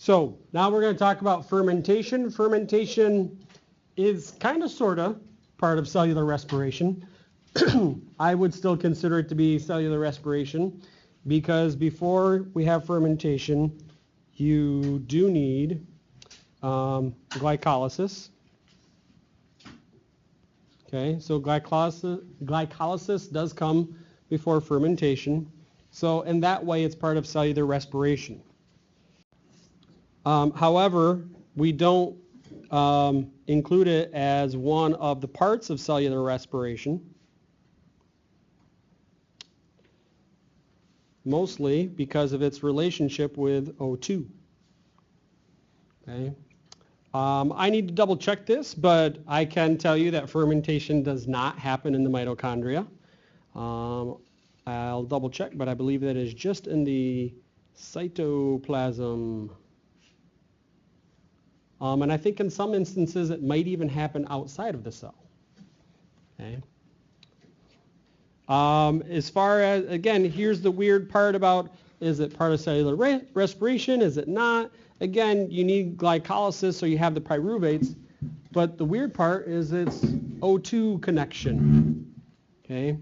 So now we're going to talk about fermentation. Fermentation is kind of sort of part of cellular respiration. I would still consider it to be cellular respiration because before we have fermentation, you do need glycolysis. Okay, so glycolysis does come before fermentation. So in that way, it's part of cellular respiration. However, we don't include it as one of the parts of cellular respiration, mostly because of its relationship with O2. Okay. I need to double check this, but I can tell you that fermentation does not happen in the mitochondria. I'll double check, but I believe that is just in the cytoplasm. And I think in some instances it might even happen outside of the cell. Okay. As far as, again, here's the weird part about, is it part of cellular respiration? Is it not? Again, you need glycolysis, so you have the pyruvates. But the weird part is its O2 connection. Okay.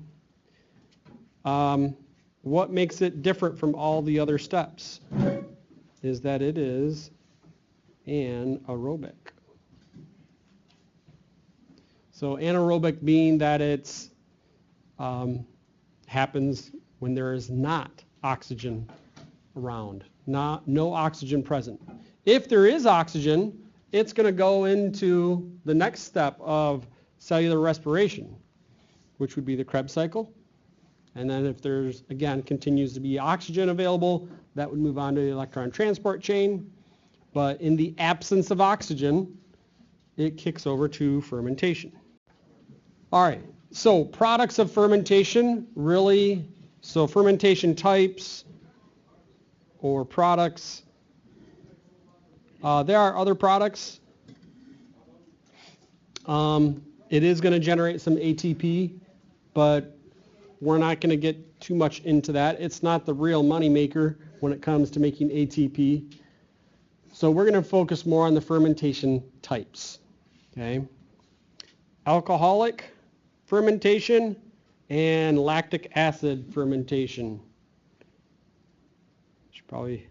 What makes it different from all the other steps is that it is anaerobic. So anaerobic being that it's happens when there is not oxygen around, no oxygen present. If there is oxygen, it's going to go into the next step of cellular respiration, which would be the Krebs cycle. And then if there's, again, continues to be oxygen available, that would move on to the electron transport chain. But in the absence of oxygen, it kicks over to fermentation. All right, so products of fermentation, really, so fermentation types or products. There are other products. It is going to generate some ATP, but we're not going to get too much into that. It's not the real money maker when it comes to making ATP. So we're going to focus more on the fermentation types. Okay? Alcoholic fermentation and lactic acid fermentation. Should probably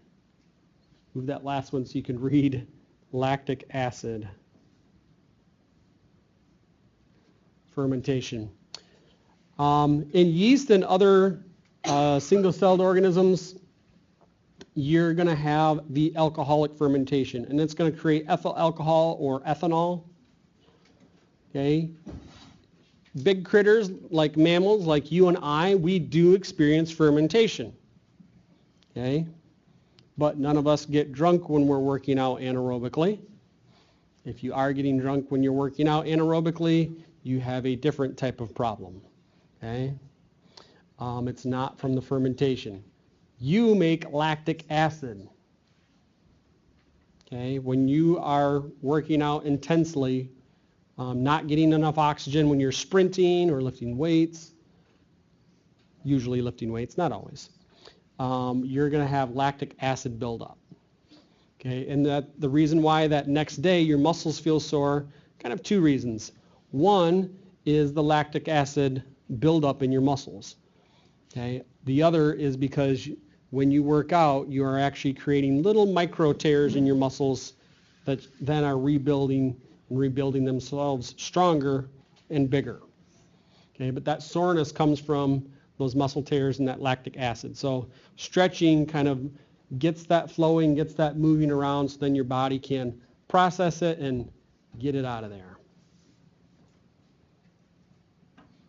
move that last one so you can read lactic acid fermentation. In yeast and other single-celled organisms, you're going to have the alcoholic fermentation, and it's going to create ethyl alcohol or ethanol. Okay. Big critters like mammals, like you and I, we do experience fermentation. Okay. But none of us get drunk when we're working out anaerobically. If you are getting drunk when you're working out anaerobically, you have a different type of problem. Okay. It's not from the fermentation. You make lactic acid. Okay, when you are working out intensely, not getting enough oxygen when you're sprinting or lifting weights, usually lifting weights, not always, you're going to have lactic acid buildup. Okay, and the reason why that next day your muscles feel sore, kind of two reasons. One is the lactic acid buildup in your muscles. Okay, the other is because when you work out, you are actually creating little micro tears in your muscles that then are rebuilding themselves stronger and bigger. Okay, but that soreness comes from those muscle tears and that lactic acid. So stretching kind of gets that flowing, gets that moving around, so then your body can process it and get it out of there.